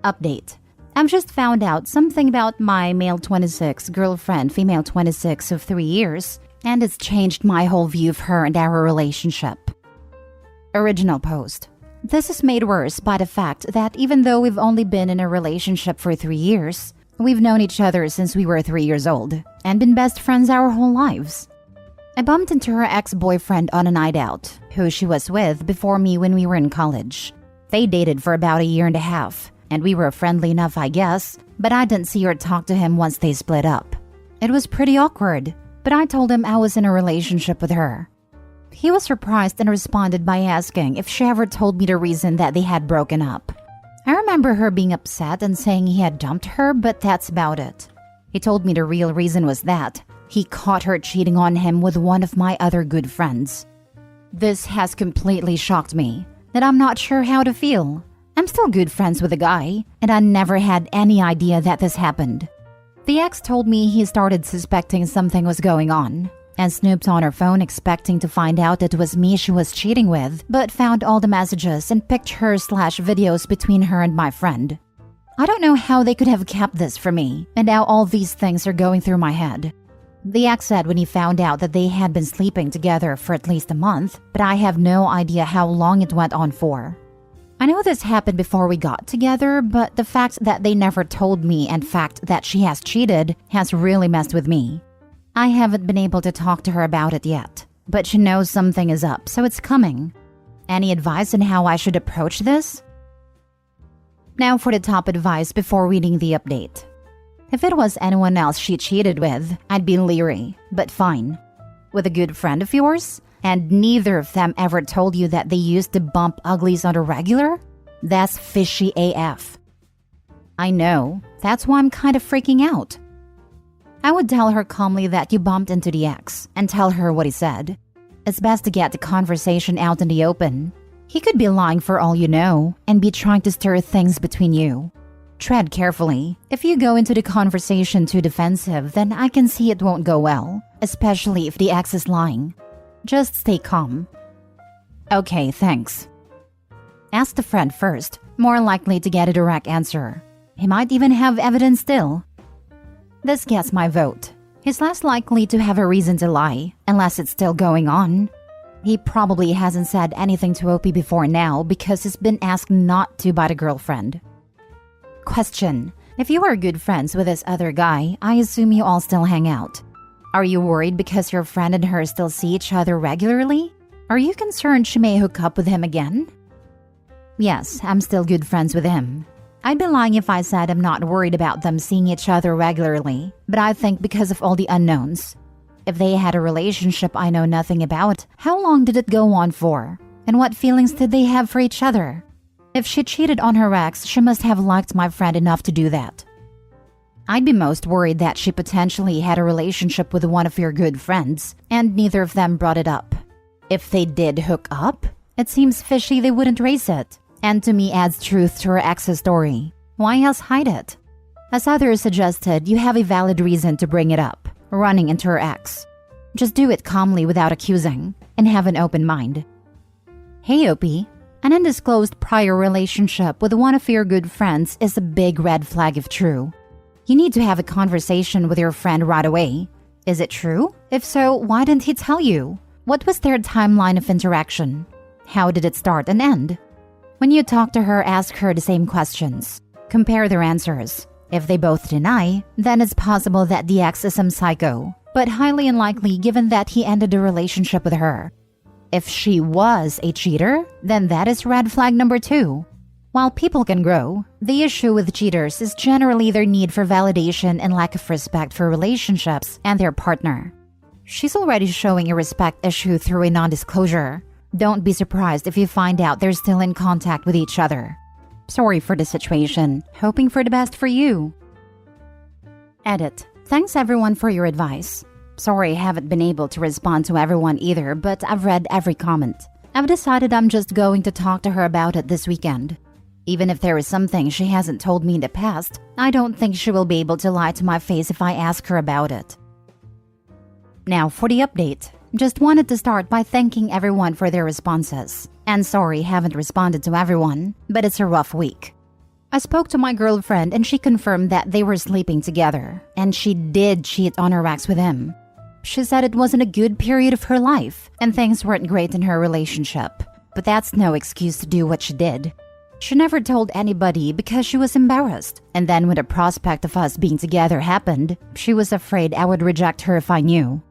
Update. I've just found out something about my male 26 girlfriend, female 26 of 3 years, and it's changed my whole view of her and our relationship. Original post. This is made worse by the fact that even though we've only been in a relationship for 3 years, we've known each other since we were 3 years old and been best friends our whole lives. I bumped into her ex-boyfriend on a night out, who she was with before me when we were in college. They dated for about a year and a half, and we were friendly enough, I guess, but I didn't see or talk to him once they split up. It was pretty awkward, but I told him I was in a relationship with her. He was surprised and responded by asking if she ever told me the reason that they had broken up. I remember her being upset and saying he had dumped her, but that's about it. He told me the real reason was that he caught her cheating on him with one of my other good friends. This has completely shocked me, that I'm not sure how to feel. I'm still good friends with the guy, and I never had any idea that this happened. The ex told me he started suspecting something was going on, and snooped on her phone expecting to find out it was me she was cheating with, but found all the messages and pictures/videos between her and my friend. I don't know how they could have kept this from me, and now all these things are going through my head. The ex said when he found out that they had been sleeping together for at least a month, but I have no idea how long it went on for. I know this happened before we got together, but the fact that they never told me and fact that she has cheated has really messed with me. I haven't been able to talk to her about it yet, but she knows something is up, so it's coming. Any advice on how I should approach this? Now for the top advice before reading the update. If it was anyone else she cheated with, I'd be leery, but fine. With a good friend of yours? And neither of them ever told you that they used to bump uglies on a regular? That's fishy AF. I know, that's why I'm kind of freaking out. I would tell her calmly that you bumped into the ex and tell her what he said. It's best to get the conversation out in the open. He could be lying for all you know and be trying to stir things between you. Tread carefully. If you go into the conversation too defensive, then I can see it won't go well, especially if the ex is lying. Just stay calm. Okay, thanks. Ask the friend first, more likely to get a direct answer. He might even have evidence still. This gets my vote. He's less likely to have a reason to lie, unless it's still going on. He probably hasn't said anything to Opie before now because he's been asked not to by the girlfriend. Question. If you are good friends with this other guy, I assume you all still hang out. Are you worried because your friend and her still see each other regularly? Are you concerned she may hook up with him again? Yes, I'm still good friends with him. I'd be lying if I said I'm not worried about them seeing each other regularly, but I think because of all the unknowns. If they had a relationship I know nothing about, how long did it go on for? And what feelings did they have for each other? If she cheated on her ex, she must have liked my friend enough to do that. I'd be most worried that she potentially had a relationship with one of your good friends, and neither of them brought it up. If they did hook up, it seems fishy they wouldn't raise it, and to me adds truth to her ex's story. Why else hide it? As others suggested, you have a valid reason to bring it up, running into her ex. Just do it calmly without accusing, and have an open mind. Hey Opie, an undisclosed prior relationship with one of your good friends is a big red flag if true. You need to have a conversation with your friend right away. Is it true? If so, why didn't he tell you? What was their timeline of interaction? How did it start and end? When you talk to her, ask her the same questions. Compare their answers. If they both deny, then it's possible that the ex is some psycho, but highly unlikely given that he ended the relationship with her. If she was a cheater, then that is red flag number 2. While people can grow, the issue with cheaters is generally their need for validation and lack of respect for relationships and their partner. She's already showing a respect issue through a non-disclosure. Don't be surprised if you find out they're still in contact with each other. Sorry for the situation, hoping for the best for you. Edit. Thanks everyone for your advice. Sorry I haven't been able to respond to everyone either, but I've read every comment. I've decided I'm just going to talk to her about it this weekend. Even if there is something she hasn't told me in the past, I don't think she will be able to lie to my face if I ask her about it. Now for the update. Just wanted to start by thanking everyone for their responses. And sorry, haven't responded to everyone, but it's a rough week. I spoke to my girlfriend and she confirmed that they were sleeping together, and she did cheat on her ex with him. She said it wasn't a good period of her life, and things weren't great in her relationship. But that's no excuse to do what she did. She never told anybody because she was embarrassed. And then when the prospect of us being together happened, she was afraid I would reject her if I knew.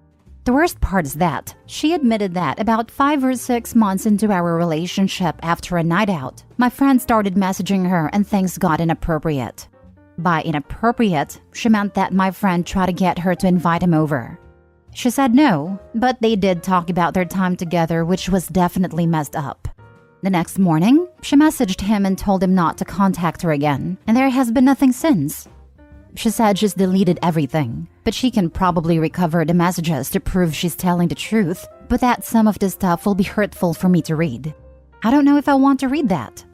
The worst part is that she admitted that about 5 or 6 months into our relationship after a night out, my friend started messaging her and things got inappropriate. By inappropriate, she meant that my friend tried to get her to invite him over. She said no, but they did talk about their time together, which was definitely messed up. The next morning, she messaged him and told him not to contact her again, and there has been nothing since. She said she's deleted everything, but she can probably recover the messages to prove she's telling the truth, but that some of the stuff will be hurtful for me to read. I don't know if I want to read that.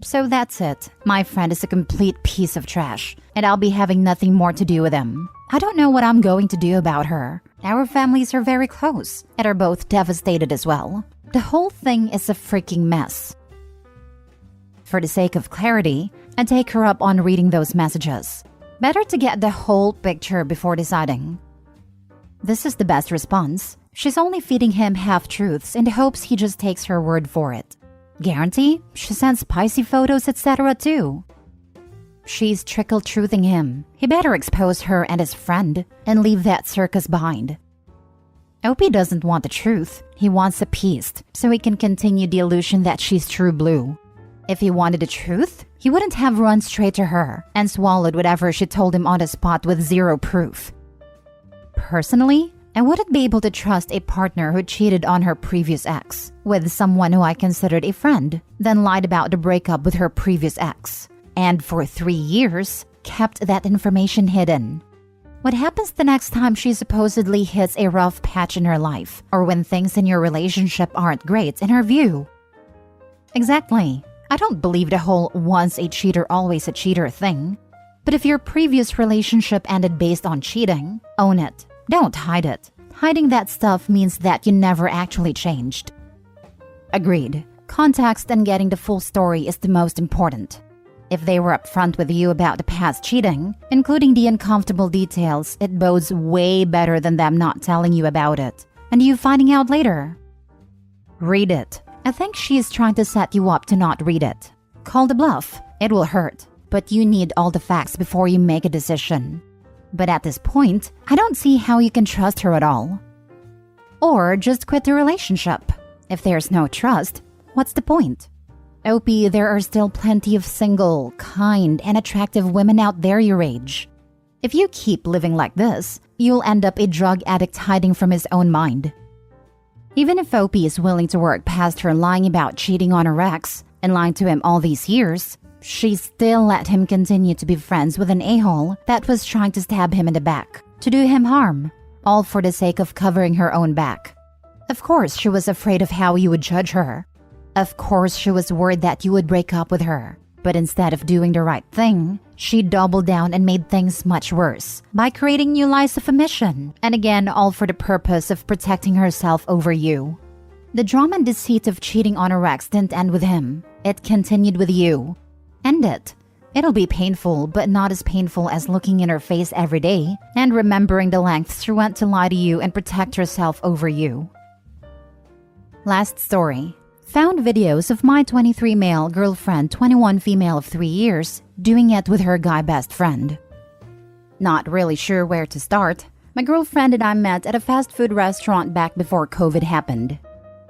So that's it. My friend is a complete piece of trash, and I'll be having nothing more to do with him. I don't know what I'm going to do about her. Our families are very close, and are both devastated as well. The whole thing is a freaking mess. For the sake of clarity, I take her up on reading those messages. Better to get the whole picture before deciding. This is the best response. She's only feeding him half-truths in the hopes he just takes her word for it. Guarantee she sends spicy photos, etc. too. She's trickle-truthing him. He better expose her and his friend and leave that circus behind. Opie doesn't want the truth. He wants a piece so he can continue the illusion that she's true blue. If he wanted the truth, he wouldn't have run straight to her and swallowed whatever she told him on the spot with zero proof. Personally, I wouldn't be able to trust a partner who cheated on her previous ex with someone who I considered a friend, then lied about the breakup with her previous ex, and for 3 years, kept that information hidden. What happens the next time she supposedly hits a rough patch in her life, or when things in your relationship aren't great in her view? Exactly. I don't believe the whole once a cheater, always a cheater thing. But if your previous relationship ended based on cheating, own it. Don't hide it. Hiding that stuff means that you never actually changed. Agreed. Context and getting the full story is the most important. If they were upfront with you about the past cheating, including the uncomfortable details, it bodes way better than them not telling you about it, and you finding out later. Read it. I think she is trying to set you up to not read it. Call the bluff. It will hurt, but you need all the facts before you make a decision. But at this point, I don't see how you can trust her at all. Or just quit the relationship. If there's no trust, what's the point? Opie, there are still plenty of single, kind, and attractive women out there your age. If you keep living like this, you'll end up a drug addict hiding from his own mind. Even if Opie is willing to work past her lying about cheating on her ex and lying to him all these years, she still let him continue to be friends with an a-hole that was trying to stab him in the back, to do him harm, all for the sake of covering her own back. Of course, she was afraid of how you would judge her. Of course, she was worried that you would break up with her. But instead of doing the right thing, she doubled down and made things much worse by creating new lies of omission, and again, all for the purpose of protecting herself over you. The drama and deceit of cheating on her ex didn't end with him. It continued with you. End it. It'll be painful, but not as painful as looking in her face every day and remembering the lengths she went to lie to you and protect herself over you. Last story. Found videos of my 23 male girlfriend, 21 female of 3 years, doing it with her guy best friend. Not really sure where to start. My girlfriend and I met at a fast food restaurant back before COVID happened.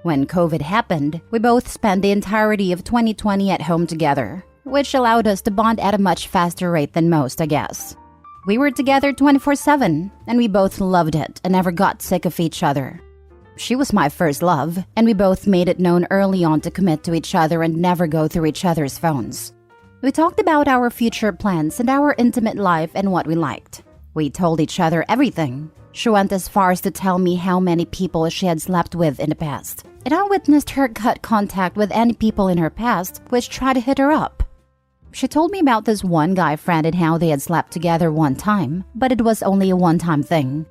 When COVID happened, we both spent the entirety of 2020 at home together, which allowed us to bond at a much faster rate than most, I guess. We were together 24/7, and we both loved it and never got sick of each other. She was my first love, and we both made it known early on to commit to each other and never go through each other's phones. We talked about our future plans and our intimate life and what we liked. We told each other everything. She went as far as to tell me how many people she had slept with in the past, and I witnessed her cut contact with any people in her past which tried to hit her up. She told me about this one guy friend and how they had slept together one time, but it was only a one-time thing.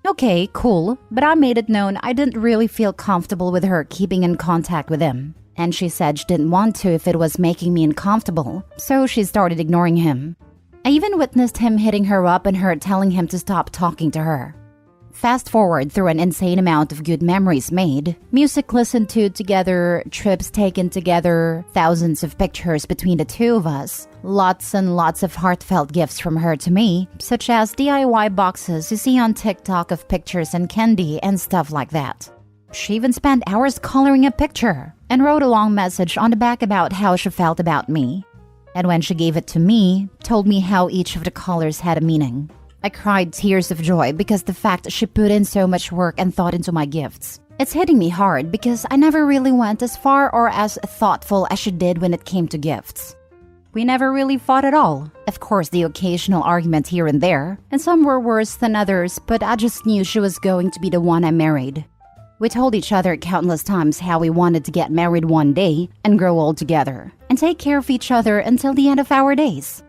Okay, cool, but I made it known I didn't really feel comfortable with her keeping in contact with him. And she said she didn't want to if it was making me uncomfortable, so she started ignoring him. I even witnessed him hitting her up and her telling him to stop talking to her. Fast forward through an insane amount of good memories made, music listened to together, trips taken together, thousands of pictures between the two of us, lots and lots of heartfelt gifts from her to me, such as DIY boxes you see on TikTok of pictures and candy and stuff like that. She even spent hours coloring a picture and wrote a long message on the back about how she felt about me. And when she gave it to me, told me how each of the colors had a meaning. I cried tears of joy because the fact she put in so much work and thought into my gifts. It's hitting me hard because I never really went as far or as thoughtful as she did when it came to gifts. We never really fought at all. Of course, the occasional argument here and there, and some were worse than others, but I just knew she was going to be the one I married. We told each other countless times how we wanted to get married one day and grow old together and take care of each other until the end of our days.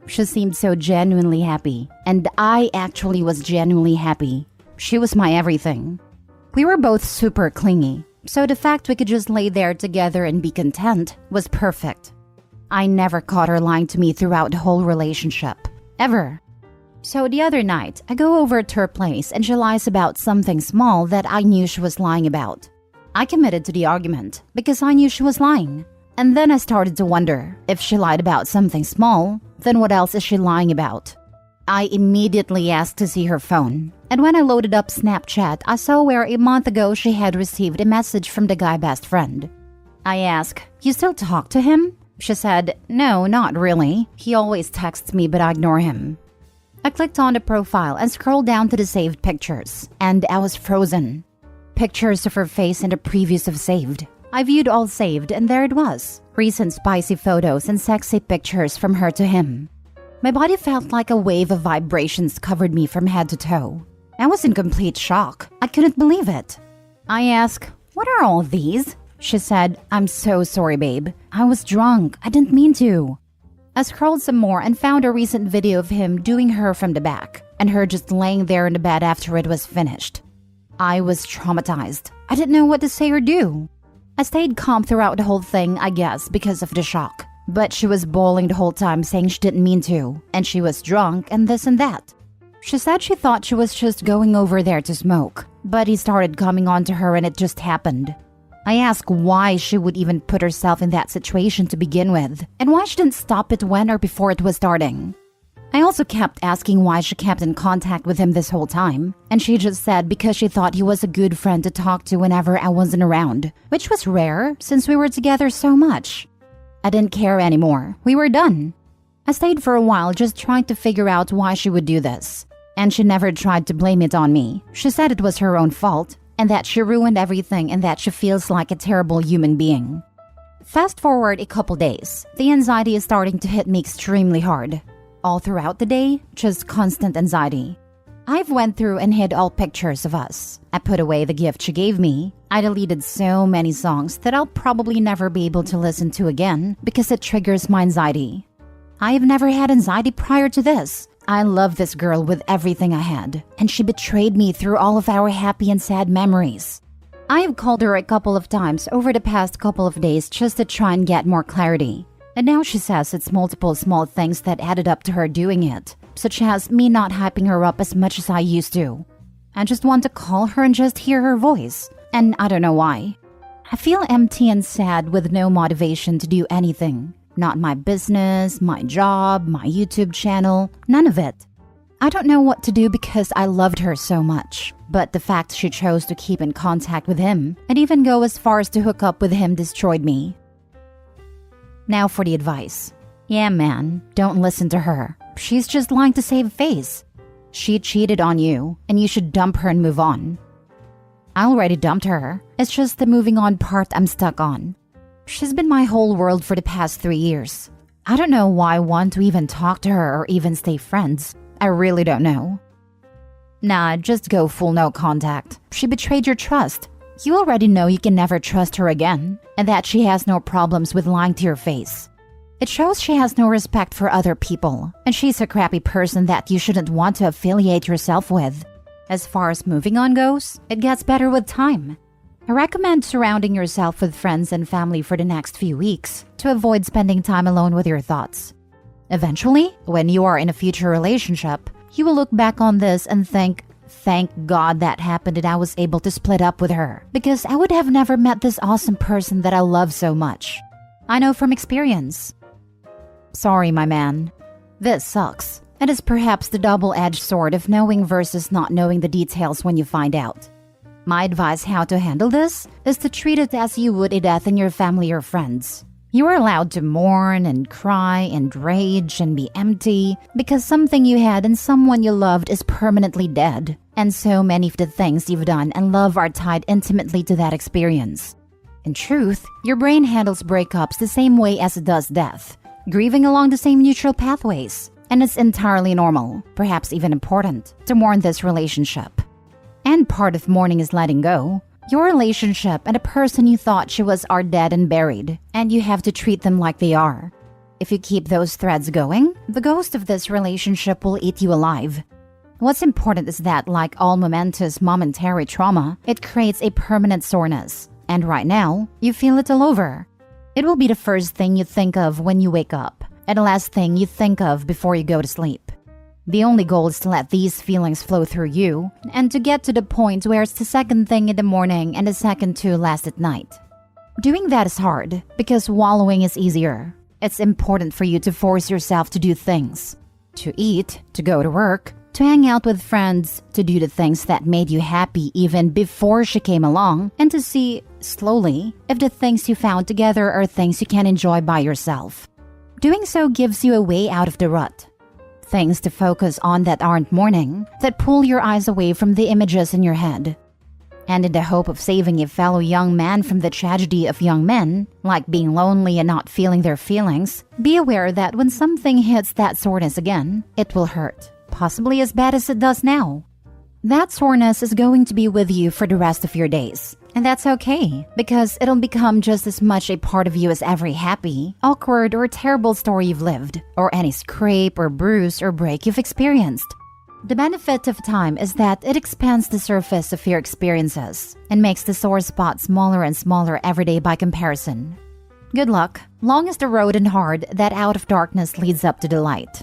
She seemed so genuinely happy, and I actually was genuinely happy. She was my everything. We were both super clingy, so the fact we could just lay there together and be content was perfect. I never caught her lying to me throughout the whole relationship. Ever. So the other night, I go over to her place and she lies about something small that I knew she was lying about. I committed to the argument because I knew she was lying. And then I started to wonder, if she lied about something small, then what else is she lying about? I immediately asked to see her phone. And when I loaded up Snapchat, I saw where a month ago she had received a message from the guy best friend. I asked, "You still talk to him?" She said, "No, not really. He always texts me, but I ignore him." I clicked on the profile and scrolled down to the saved pictures, and I was frozen. Pictures of her face and the previous of saved. I viewed all saved, and there it was. Recent spicy photos and sexy pictures from her to him. My body felt like a wave of vibrations covered me from head to toe. I was in complete shock. I couldn't believe it. I asked, "What are all these?" She said, "I'm so sorry, babe. I was drunk. I didn't mean to." I scrolled some more and found a recent video of him doing her from the back, and her just laying there in the bed after it was finished. I was traumatized. I didn't know what to say or do. I stayed calm throughout the whole thing, I guess, because of the shock. But she was bawling the whole time saying she didn't mean to, and she was drunk and this and that. She said she thought she was just going over there to smoke, but he started coming on to her and it just happened. I asked why she would even put herself in that situation to begin with, and why she didn't stop it when or before it was starting. I also kept asking why she kept in contact with him this whole time, and she just said because she thought he was a good friend to talk to whenever I wasn't around, which was rare since we were together so much. I didn't care anymore. We were done. I stayed for a while just trying to figure out why she would do this, and she never tried to blame it on me. She said it was her own fault, and that she ruined everything and that she feels like a terrible human being. Fast forward a couple days, the anxiety is starting to hit me extremely hard. All throughout the day, just constant anxiety. I've went through and hid all pictures of us. I put away the gift she gave me. I deleted so many songs that I'll probably never be able to listen to again because it triggers my anxiety. I have never had anxiety prior to this. I love this girl with everything I had, and she betrayed me through all of our happy and sad memories. I have called her a couple of times over the past couple of days just to try and get more clarity. And now she says it's multiple small things that added up to her doing it, such as me not hyping her up as much as I used to. I just want to call her and just hear her voice, and I don't know why. I feel empty and sad with no motivation to do anything. Not my business, my job, my YouTube channel, none of it. I don't know what to do because I loved her so much, but the fact she chose to keep in contact with him and even go as far as to hook up with him destroyed me. Now for the advice. Yeah, man, don't listen to her. She's just lying to save face. She cheated on you, and you should dump her and move on. I already dumped her. It's just the moving on part I'm stuck on. She's been my whole world for the past 3 years. I don't know why I want to even talk to her or even stay friends. I really don't know. Nah, just go full no contact. She betrayed your trust. You already know you can never trust her again, and that she has no problems with lying to your face. It shows she has no respect for other people, and she's a crappy person that you shouldn't want to affiliate yourself with. As far as moving on goes, it gets better with time. I recommend surrounding yourself with friends and family for the next few weeks to avoid spending time alone with your thoughts. Eventually, when you are in a future relationship, you will look back on this and think, thank God that happened and I was able to split up with her, because I would have never met this awesome person that I love so much. I know from experience. Sorry, my man. This sucks. It is perhaps the double-edged sword of knowing versus not knowing the details when you find out. My advice how to handle this is to treat it as you would a death in your family or friends. You are allowed to mourn and cry and rage and be empty because something you had and someone you loved is permanently dead. And so many of the things you've done and love are tied intimately to that experience. In truth, your brain handles breakups the same way as it does death, grieving along the same neutral pathways. And it's entirely normal, perhaps even important, to mourn this relationship. And part of mourning is letting go. Your relationship and a person you thought she was are dead and buried, and you have to treat them like they are. If you keep those threads going, the ghost of this relationship will eat you alive. What's important is that, like all momentous momentary trauma, it creates a permanent soreness. And right now, you feel it all over. It will be the first thing you think of when you wake up, and the last thing you think of before you go to sleep. The only goal is to let these feelings flow through you and to get to the point where it's the second thing in the morning and the second to last at night. Doing that is hard because wallowing is easier. It's important for you to force yourself to do things. To eat, to go to work, to hang out with friends, to do the things that made you happy even before she came along, and to see, slowly, if the things you found together are things you can enjoy by yourself. Doing so gives you a way out of the rut. Things to focus on that aren't mourning, that pull your eyes away from the images in your head. And in the hope of saving a fellow young man from the tragedy of young men, like being lonely and not feeling their feelings, be aware that when something hits that soreness again, it will hurt, possibly as bad as it does now. That soreness is going to be with you for the rest of your days. And that's okay, because it'll become just as much a part of you as every happy, awkward, or terrible story you've lived, or any scrape or bruise or break you've experienced. The benefit of time is that it expands the surface of your experiences and makes the sore spot smaller and smaller every day by comparison. Good luck. Long is the road and hard that out of darkness leads up to the light.